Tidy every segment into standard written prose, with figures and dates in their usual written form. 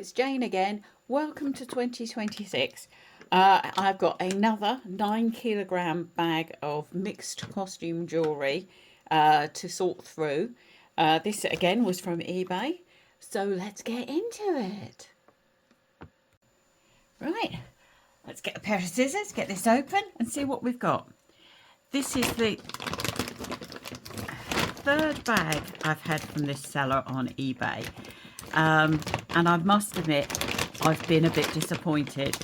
it's Jane again. Welcome to 2026. I've got another 9 kilogram bag of mixed costume jewellery to sort through. This again was from eBay. So let's get into it. Right, let's get a pair of scissors, get this open and see what we've got. This is the third bag I've had from this seller on eBay. And I must admit, I've been a bit disappointed.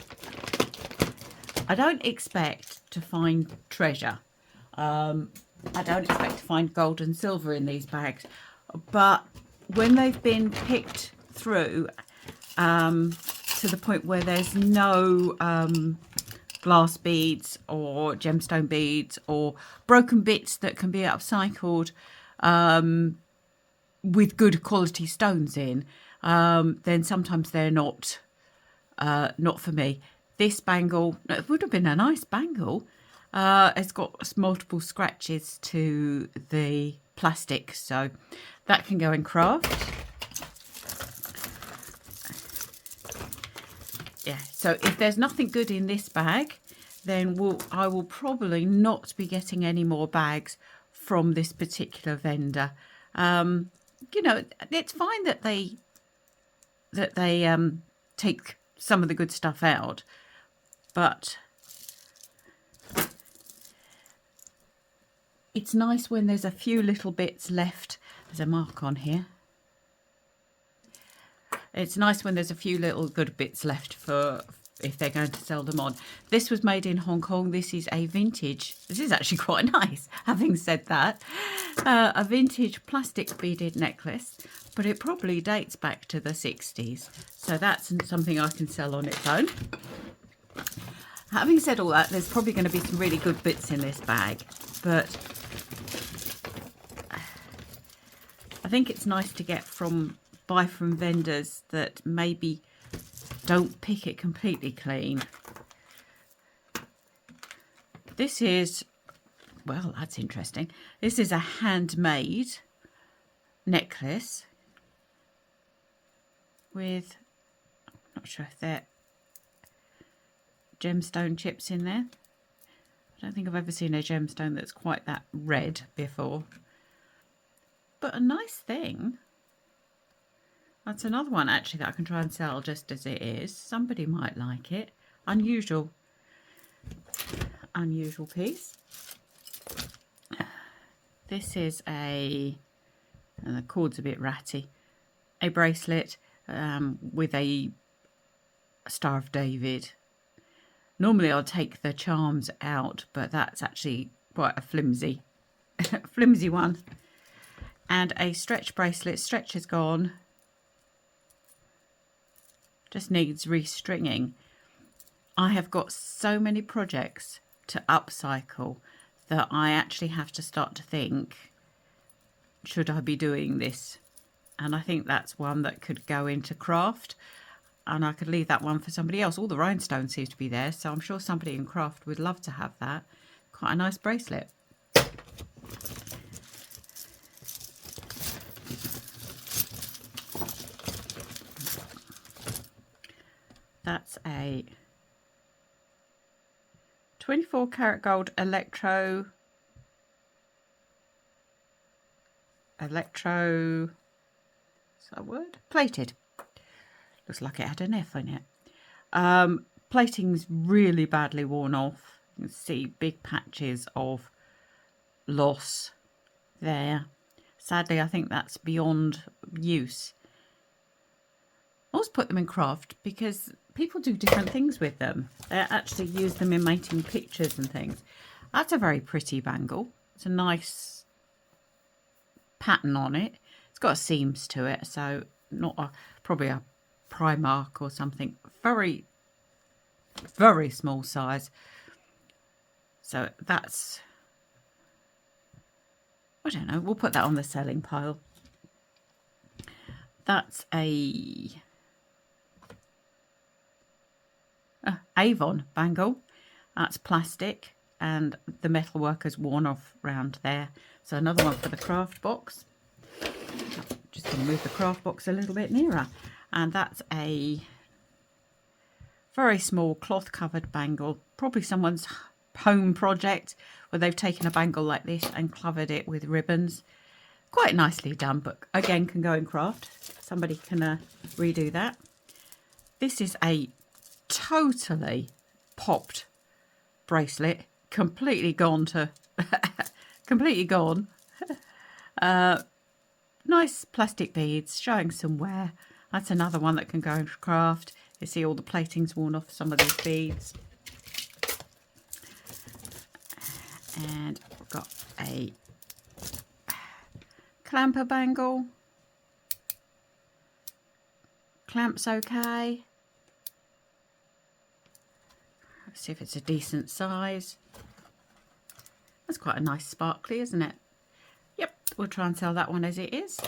I don't expect to find treasure. I don't expect to find gold and silver in these bags. But when they've been picked through to the point where there's no glass beads or gemstone beads or broken bits that can be upcycled with good quality stones in, then sometimes they're not for me. This bangle, it would have been a nice bangle. It's got multiple scratches to the plastic, so that can go in craft. Yeah, so if there's nothing good in this bag, then I will probably not be getting any more bags from this particular vendor. You know, it's fine that they take some of the good stuff out, but it's nice when there's a few little bits left. There's a mark on here. It's nice when there's a few little good bits left for if they're going to sell them on. This was made in Hong Kong. This is a vintage. This is actually quite nice, having said that. A vintage plastic beaded necklace, but it probably dates back to the 60s. So that's something I can sell on its own. Having said all that, there's probably going to be some really good bits in this bag, but I think it's nice to buy from vendors that maybe don't pick it completely clean. This is, well, that's interesting. This is a handmade necklace with, I'm not sure if they're gemstone chips in there. I don't think I've ever seen a gemstone that's quite that red before. But a nice thing. That's another one actually that I can try and sell just as it is. Somebody might like it. Unusual piece. This is and the cord's a bit ratty, a bracelet with a Star of David. Normally I'll take the charms out, but that's actually quite a flimsy one. And a stretch bracelet. Stretch is gone. Just needs restringing. I have got so many projects to upcycle that I actually have to start to think, should I be doing this? And I think that's one that could go into craft, and I could leave that one for somebody else. All the rhinestones seem to be there, so I'm sure somebody in craft would love to have that. Quite a nice bracelet. That's a 24 karat gold electro, is that a word? Plated. Looks like it had an F in it. Plating's really badly worn off. You can see big patches of loss there. Sadly, I think that's beyond use. I always put them in craft because people do different things with them. They actually use them in making pictures and things. That's a very pretty bangle. It's a nice pattern on it. It's got seams to it, so probably a Primark or something. Very, very small size. So that's, I don't know, we'll put that on the selling pile. That's a Avon bangle. That's plastic and the metalwork has worn off round there. So another one for the craft box. Just going to move the craft box a little bit nearer. And that's a very small cloth covered bangle, probably someone's home project where they've taken a bangle like this and covered it with ribbons. Quite nicely done, but again can go in craft. Somebody can redo that. This is a totally popped bracelet, completely gone to completely gone. Nice plastic beads showing some wear. That's another one that can go into craft. You see all the plating's worn off some of these beads. And we've got a clamper bangle. Clamp's okay. Let's see if it's a decent size. That's quite a nice sparkly, isn't it? Yep, we'll try and sell that one as it is.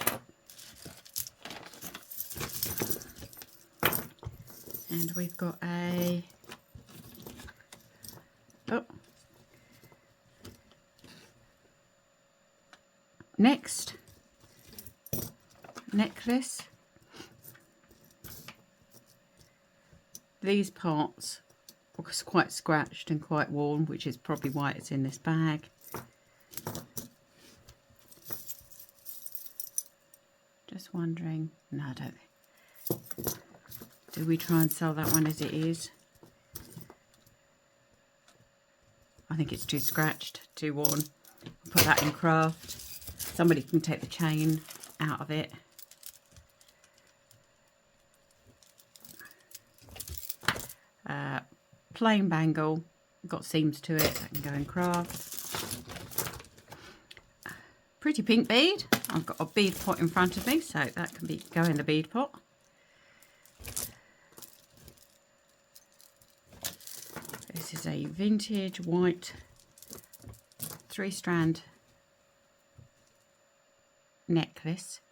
And we've got a next necklace. These parts are quite scratched and quite worn, which is probably why it's in this bag. Just wondering, no, I don't think. Do we try and sell that one as it is? I think it's too scratched, too worn. Put that in craft. Somebody can take the chain out of it. Plain bangle, got seams to it, that can go in craft. Pretty pink bead. I've got a bead pot in front of me, so that can go in the bead pot. This is a vintage white 3-strand necklace.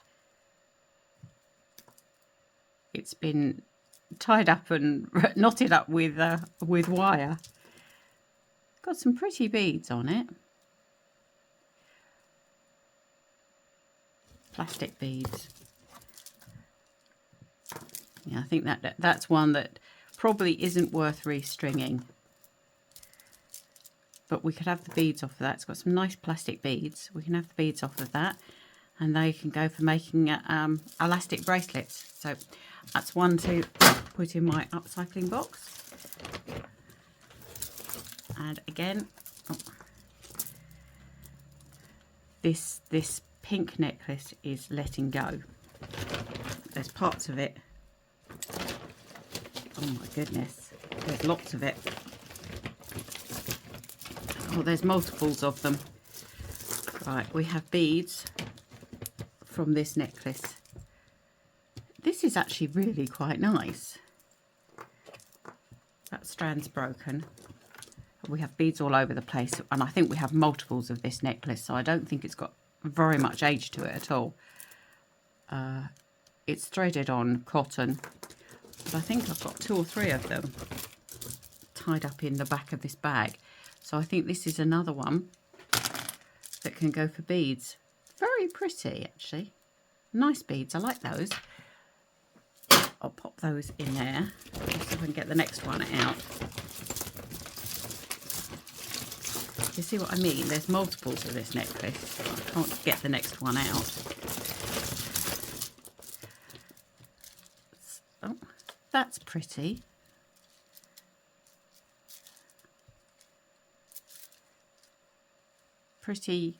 It's been tied up and knotted up with wire. Got some pretty beads on it. Plastic beads. Yeah, I think that's one that probably isn't worth restringing. But we could have the beads off of that. It's got some nice plastic beads. We can have the beads off of that, and they can go for making elastic bracelets. So that's one to put in my upcycling box. And again, this pink necklace is letting go. There's parts of it. Oh my goodness, there's lots of it. Oh, there's multiples of them. Right, we have beads from this necklace. This is actually really quite nice. That strand's broken. We have beads all over the place, and I think we have multiples of this necklace, so I don't think it's got very much age to it at all. It's threaded on cotton, but I think I've got 2 or 3 of them tied up in the back of this bag. So I think this is another one that can go for beads. Very pretty, actually. Nice beads, I like those. I'll pop those in there, just so I can get the next one out. You see what I mean? There's multiples of this necklace. I can't get the next one out. Oh, that's pretty. Pretty.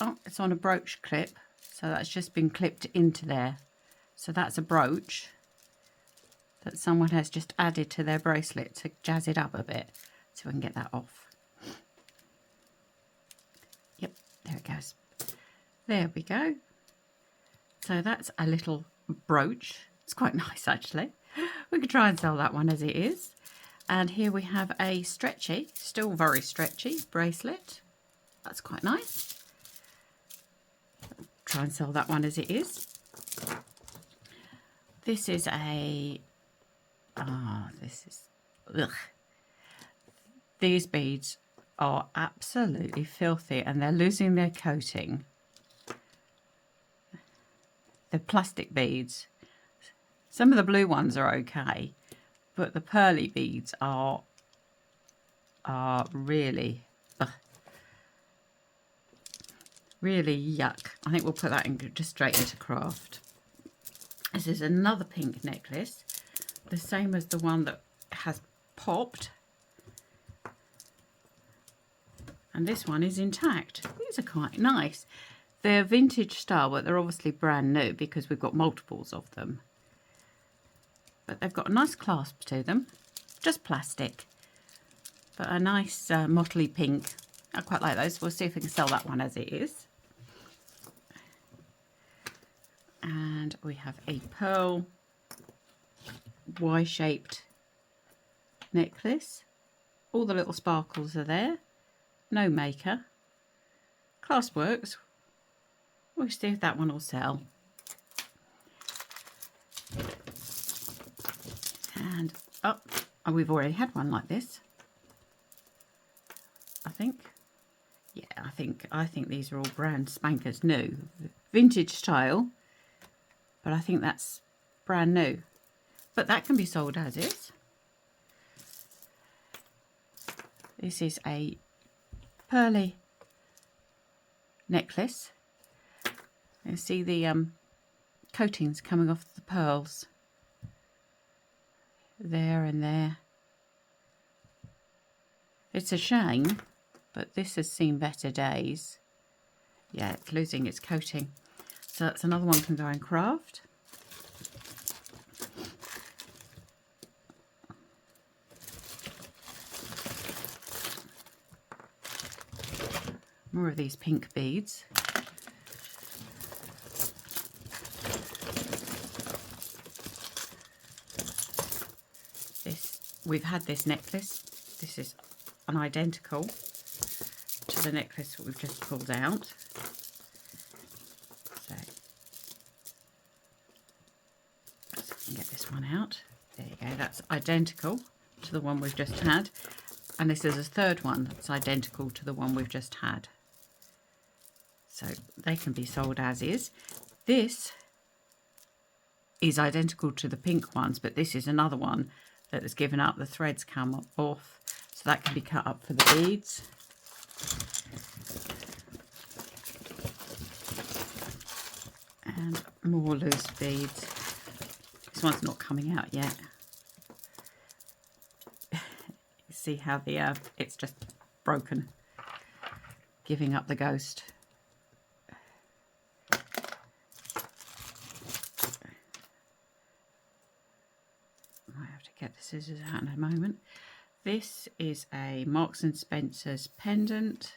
Oh, it's on a brooch clip, so that's just been clipped into there. So that's a brooch that someone has just added to their bracelet to jazz it up a bit. So I can get that off. Yep, there it goes. There we go. So that's a little brooch. It's quite nice, actually. We could try and sell that one as it is. And here we have a stretchy, still very stretchy bracelet. That's quite nice. Try and sell that one as it is. This is a, this is, ugh. These beads are absolutely filthy and they're losing their coating. They're plastic beads Some of the blue ones are okay, but the pearly beads are really, really yuck. I think we'll put that in just straight into craft. This is another pink necklace, the same as the one that has popped. And this one is intact. These are quite nice. They're vintage style, but they're obviously brand new because we've got multiples of them. But they've got a nice clasp to them. Just plastic. But a nice mottly pink. I quite like those. We'll see if we can sell that one as it is. And we have a pearl Y-shaped necklace. All the little sparkles are there. No maker. Clasp works. We'll see if that one will sell. And up. Oh, we've already had one like this. I think. Yeah, I think these are all brand spankers new. Vintage style. But I think that's brand new. But that can be sold as is. This is a pearly necklace. You see the coatings coming off the pearls. There and there. It's a shame, but this has seen better days. Yeah, it's losing its coating. So that's another one can go in craft. More of these pink beads. We've had this necklace. This is an identical to the necklace that we've just pulled out. So let's get this one out. There you go. That's identical to the one we've just had. And this is a third one that's identical to the one we've just had. So they can be sold as is. This is identical to the pink ones, but this is another one that has given up. The threads come off, so that can be cut up for the beads. And more loose beads. This one's not coming out yet. You see how the it's just broken, giving up the ghost. Get the scissors out in a moment. This is a Marks and Spencer's pendant.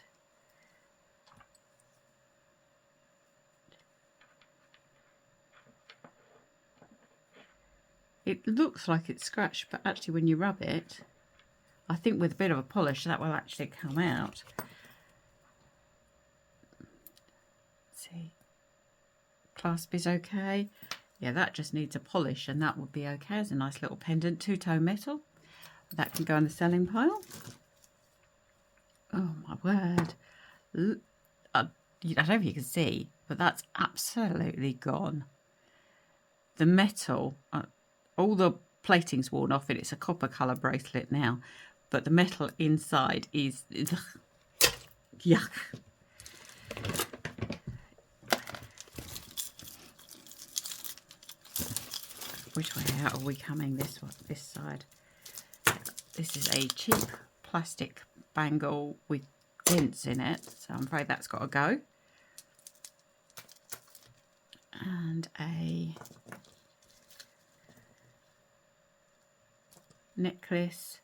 It looks like it's scratched, but actually when you rub it, I think with a bit of a polish that will actually come out. Let's see. Clasp is okay. Yeah, that just needs a polish and that would be okay. It's a nice little pendant, two-tone metal. That can go in the selling pile. Oh my word. I don't know if you can see, but that's absolutely gone. The metal, all the plating's worn off it. It's a copper colour bracelet now, but the metal inside is yuck. Which way out are we coming? This side. This is a cheap plastic bangle with dents in it, so I'm afraid that's got to go. And a necklace.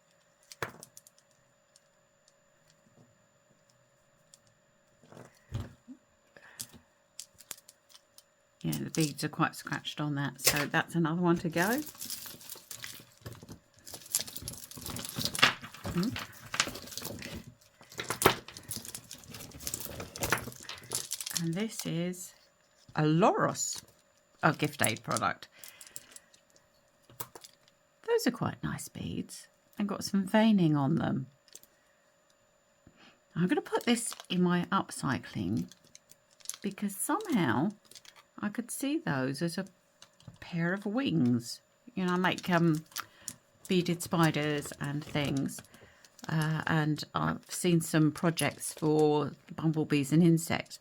Yeah, the beads are quite scratched on that, so that's another one to go. And this is a Loros, a gift aid product. Those are quite nice beads and got some veining on them. I'm going to put this in my upcycling because somehow I could see those as a pair of wings. You know, I make beaded spiders and things. And I've seen some projects for bumblebees and insects.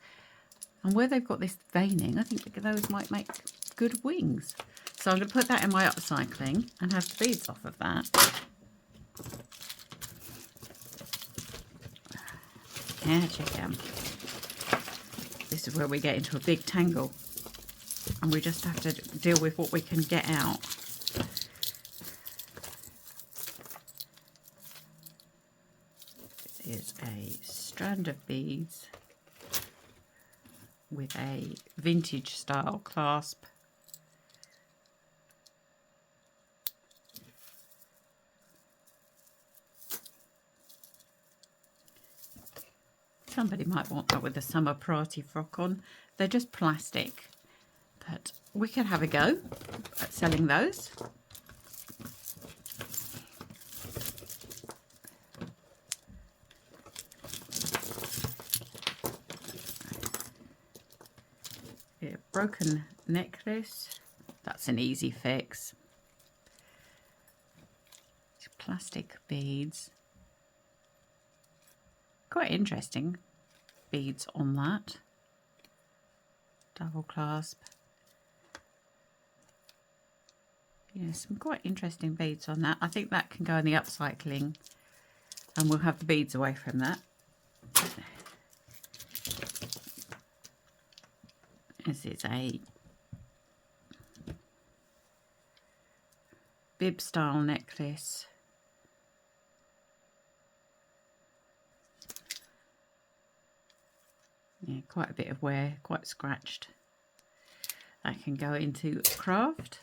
And where they've got this veining, I think those might make good wings. So I'm going to put that in my upcycling and have the beads off of that. Yeah, check out. This is where we get into a big tangle. And we just have to deal with what we can get out. This is a strand of beads with a vintage style clasp. Somebody might want that with a summer party frock on. They're just plastic, but we could have a go at selling those. Yeah, broken necklace. That's an easy fix. Plastic beads. Quite interesting beads on that. Double clasp. Yeah, some quite interesting beads on that. I think that can go in the upcycling, and we'll have the beads away from that. This is a bib style necklace. Yeah, quite a bit of wear, quite scratched. That can go into craft.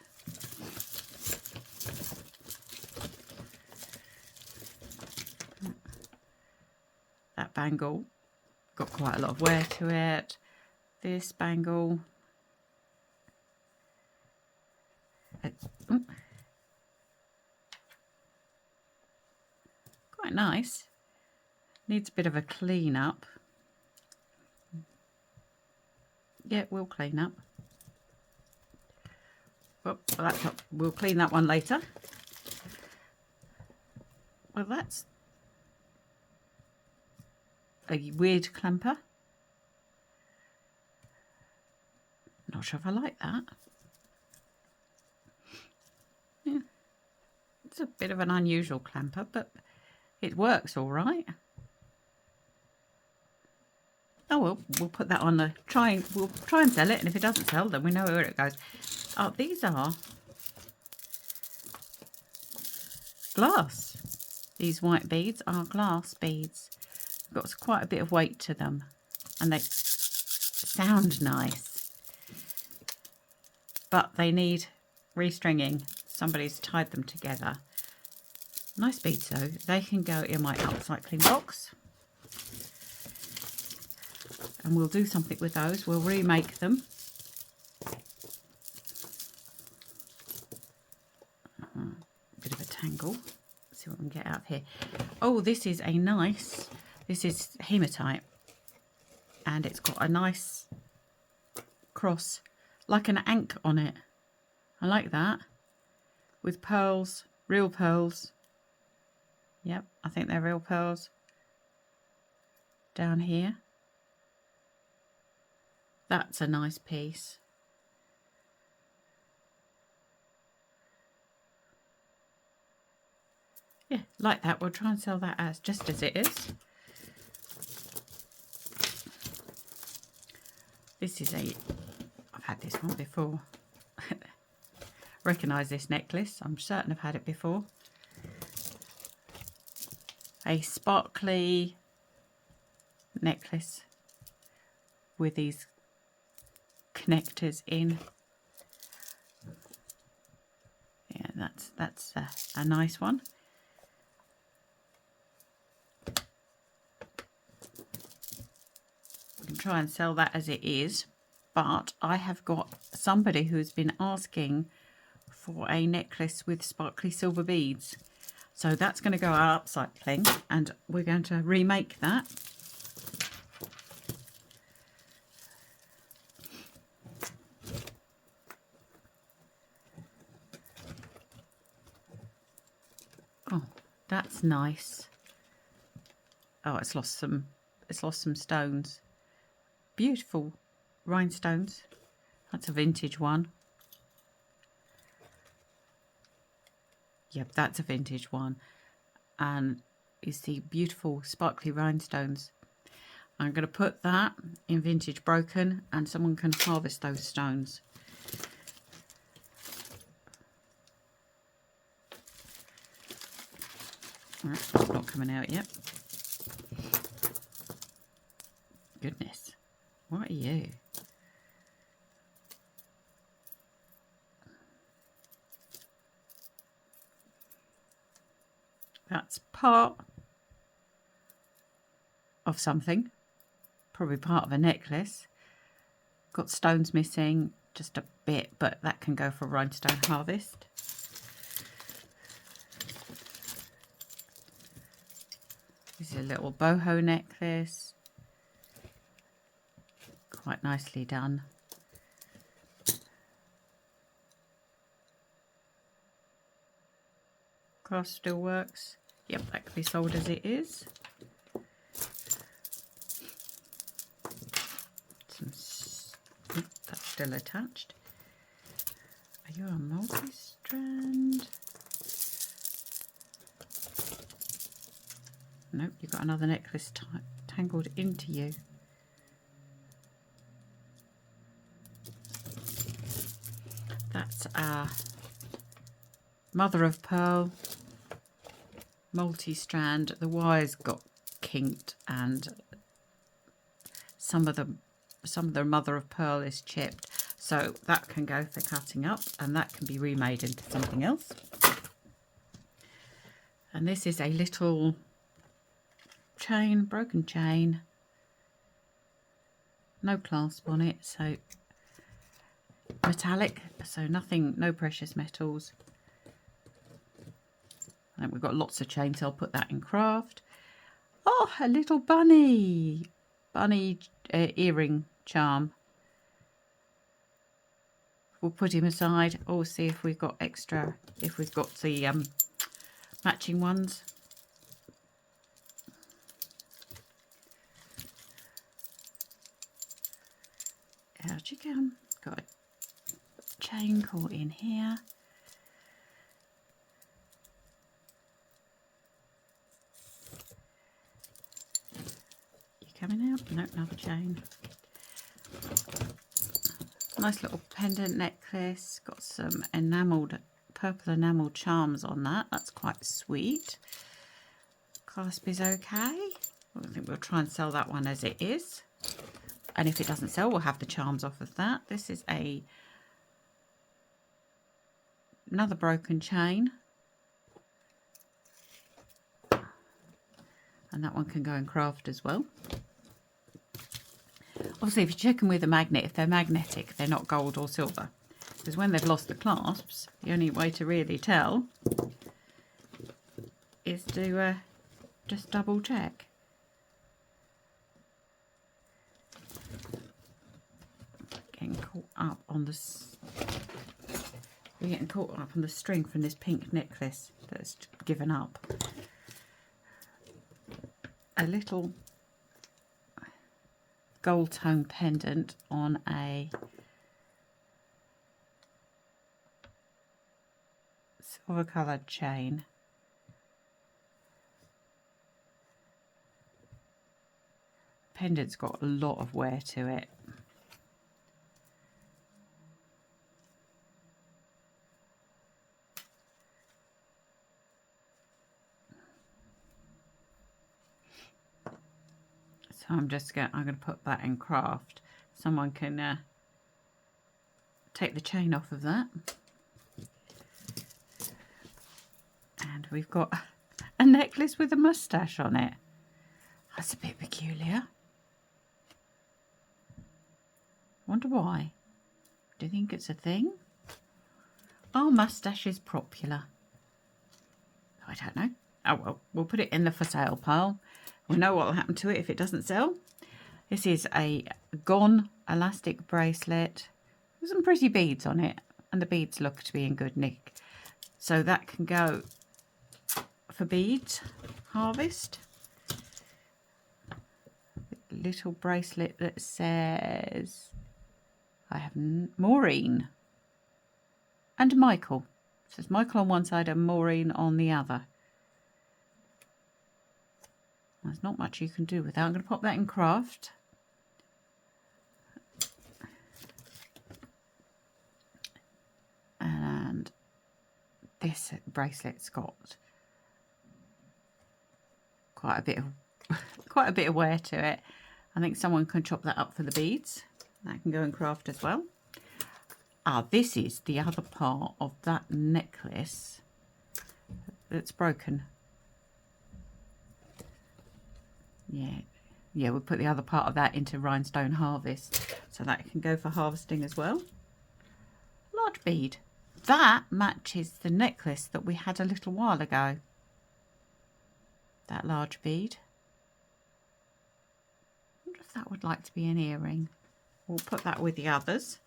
That bangle got quite a lot of wear to it. This bangle, quite nice. Needs a bit of a clean up. Yeah, we'll clean up. Well, we'll clean that one later. Well, that's a weird clamper. Not sure if I like that. Yeah, it's a bit of an unusual clamper, but it works all right. Oh well, we'll put that on the we'll try and sell it, and if it doesn't sell, then we know where it goes. Oh, these are glass. These white beads are glass beads. Got quite a bit of weight to them, and they sound nice, but they need restringing. Somebody's tied them together. Nice beads though. They can go in my upcycling box. And we'll do something with those. We'll remake them. Bit of a tangle. Let's see what we can get out of here. Oh, this is a nice, this is hematite. And it's got a nice cross, like an ankh on it. I like that. With pearls, real pearls. Yep, I think they're real pearls. Down here. That's a nice piece. Yeah, like that. We'll try and sell that as just as it is. This is I've had this one before. Recognise this necklace. I'm certain I've had it before. A sparkly necklace with these connectors in. Yeah, that's a nice one. We can try and sell that as it is, but I have got somebody who's been asking for a necklace with sparkly silver beads, so that's going to go our upcycling, and we're going to remake that. That's nice. Oh, it's lost some stones. Beautiful rhinestones. That's a vintage one. Yep, that's a vintage one. And you see beautiful sparkly rhinestones. I'm going to put that in vintage broken, and someone can harvest those stones. That's not coming out yet. Goodness, what are you? That's part of something, probably part of a necklace. Got stones missing, just a bit, but that can go for rhinestone harvest. This is a little boho necklace, quite nicely done. Clasp still works. Yep, that can be sold as it is. That's still attached. Are you a multi-strand? Nope, you've got another necklace tangled into you. That's our mother of pearl multi-strand. The wires got kinked and some of the mother of pearl is chipped, so that can go for cutting up and that can be remade into something else. And this is a little chain, broken chain, no clasp on it, so metallic, so nothing, no precious metals. And we've got lots of chains, so I'll put that in craft. Oh, a little bunny earring charm. We'll put him aside. Oh, see if we've got extra, if we've got the matching ones. Out you go. Got a chain caught in here. You coming out? Nope, another chain. Nice little pendant necklace. Got some purple enamelled charms on that. That's quite sweet. Clasp is okay. I think we'll try and sell that one as it is. And if it doesn't sell, we'll have the charms off of that. This is another broken chain. And that one can go in craft as well. Obviously, if you check them with a magnet, if they're magnetic, they're not gold or silver. Because when they've lost the clasps, the only way to really tell is to just double check. Getting caught up on this. We're getting caught up on the string from this pink necklace that's given up. A little gold tone pendant on a silver coloured chain. Pendant's got a lot of wear to it. So I'm going to put that in craft. Someone can take the chain off of that. And we've got a necklace with a moustache on it. That's a bit peculiar. Wonder why. Do you think it's a thing? Are moustaches popular? I don't know. Oh well, we'll put it in the for sale pile. We know what will happen to it if it doesn't sell. This is a gone elastic bracelet with some pretty beads on it, and the beads look to be in good nick. So that can go for beads harvest. Little bracelet that says I have Maureen and Michael. It says Michael on one side and Maureen on the other. There's not much you can do with that. I'm going to pop that in craft. And this bracelet's got quite a bit of wear to it. I think someone can chop that up for the beads. That can go in craft as well. This is the other part of that necklace that's broken. Yeah, we'll put the other part of that into rhinestone harvest, so that can go for harvesting as well. Large bead. That matches the necklace that we had a little while ago. That large bead. I wonder if that would like to be an earring. We'll put that with the others.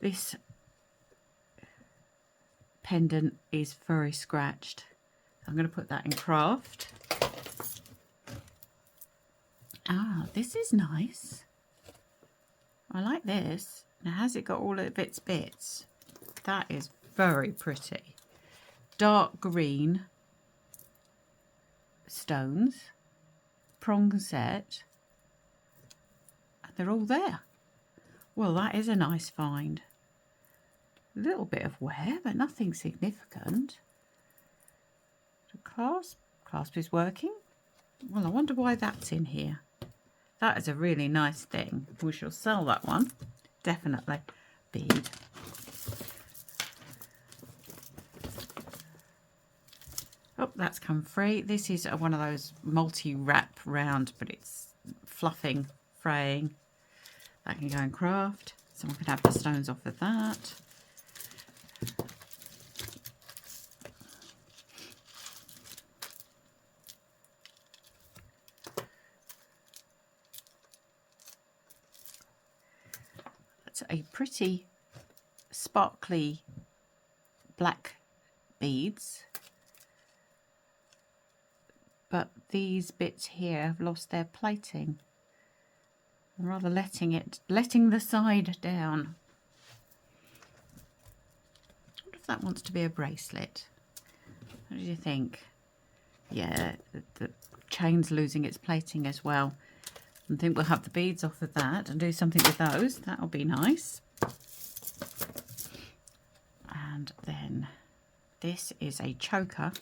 This pendant is very scratched. I'm going to put that in craft. This is nice. I like this. Now, has it got all of its bits? That is very pretty. Dark green stones, prong set, and they're all there. Well, that is a nice find. A little bit of wear, but nothing significant. The clasp is working. Well, I wonder why that's in here. That is a really nice thing. We shall sell that one. Definitely. Bead. Oh, that's come free. This is one of those multi-wrap round, but it's fluffing, fraying. That can go in craft. Someone could have the stones off of that. That's a pretty sparkly black beads. But these bits here have lost their plating. I'm rather letting the side down. I wonder if that wants to be a bracelet. What do you think? Yeah, the chain's losing its plating as well. I think we'll have the beads off of that and do something with those. That'll be nice. And then this is a choker.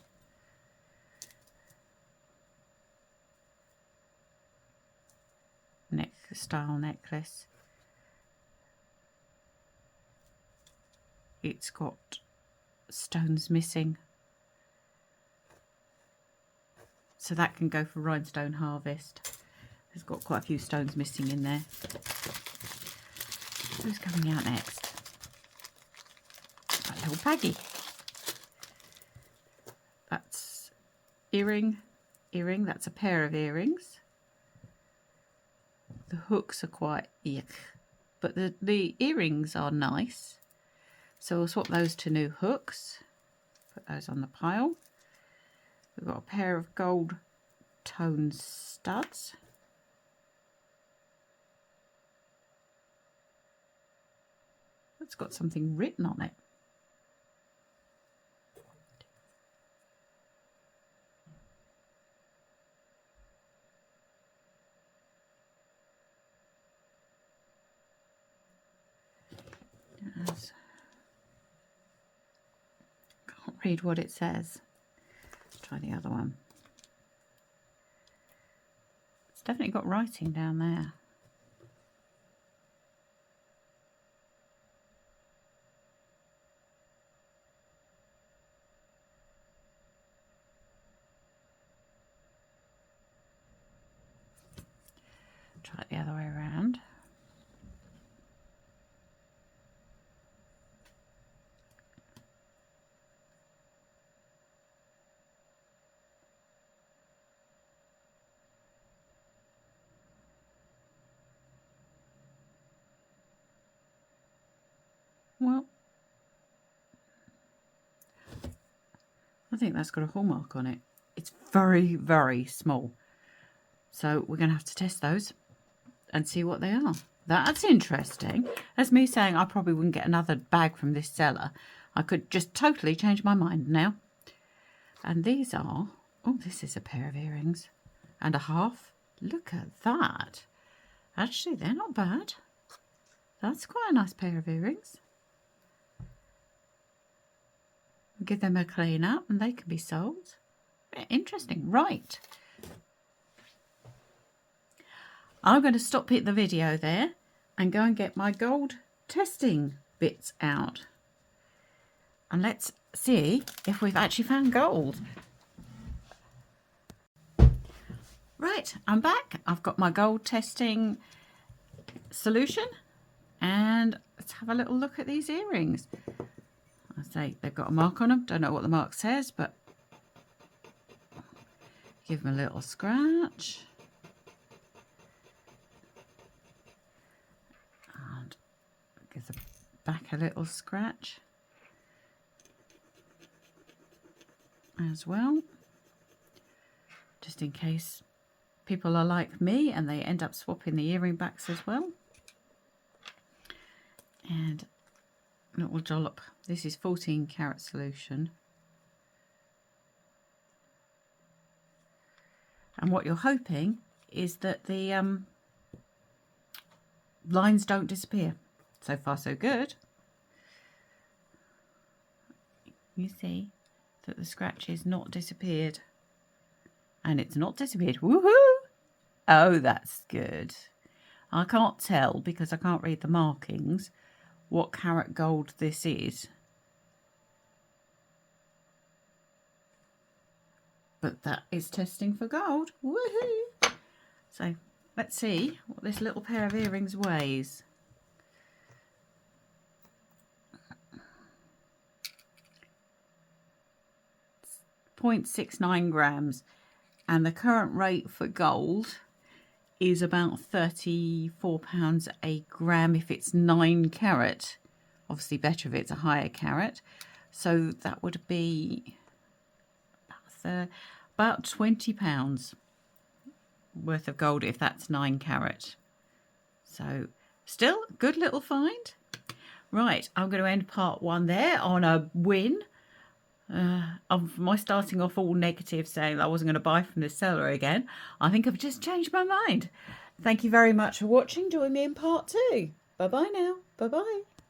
Style necklace. It's got stones missing, so that can go for rhinestone harvest. It's got quite a few stones missing in there. Who's coming out next? A little baggie. That's earring. That's a pair of earrings. The hooks are quite yuck, but the earrings are nice. So we'll swap those to new hooks. Put those on the pile. We've got a pair of gold tone studs. It's got something written on it. Can't read what it says. Let's try the other one. It's definitely got writing down there. Try it the other way around. Well, I think that's got a hallmark on it. It's very, very small. So we're going to have to test those and see what they are. That's interesting. That's me saying I probably wouldn't get another bag from this seller. I could just totally change my mind now. And these are, oh, this is a pair of earrings and a half. Look at that. Actually, they're not bad. That's quite a nice pair of earrings. Give them a clean up and they can be sold. Interesting. Right. I'm going to stop the video there and go and get my gold testing bits out. And let's see if we've actually found gold. Right, I'm back. I've got my gold testing solution. And let's have a little look at these earrings. I say they've got a mark on them. Don't know what the mark says, but give them a little scratch. And give the back a little scratch as well. Just in case people are like me and they end up swapping the earring backs as well. And a little dollop. This is 14 karat solution. And what you're hoping is that the lines don't disappear. So far so good. You see that the scratch is not disappeared. And it's not disappeared. Woohoo! Oh, that's good. I can't tell because I can't read the markings what carat gold this is. But that is testing for gold. Woohoo! So let's see what this little pair of earrings weighs. It's 0.69 grams. And the current rate for gold is about £34 a gram if it's 9 carat. Obviously better if it's a higher carat. So that would be about £20 worth of gold if that's 9 carat. So still good little find. Right, I'm going to end part 1 there on a win. Of my starting off all negative, saying I wasn't going to buy from this seller again. I think I've just changed my mind. Thank you very much for watching. Join me in part 2. Bye bye now. Bye bye.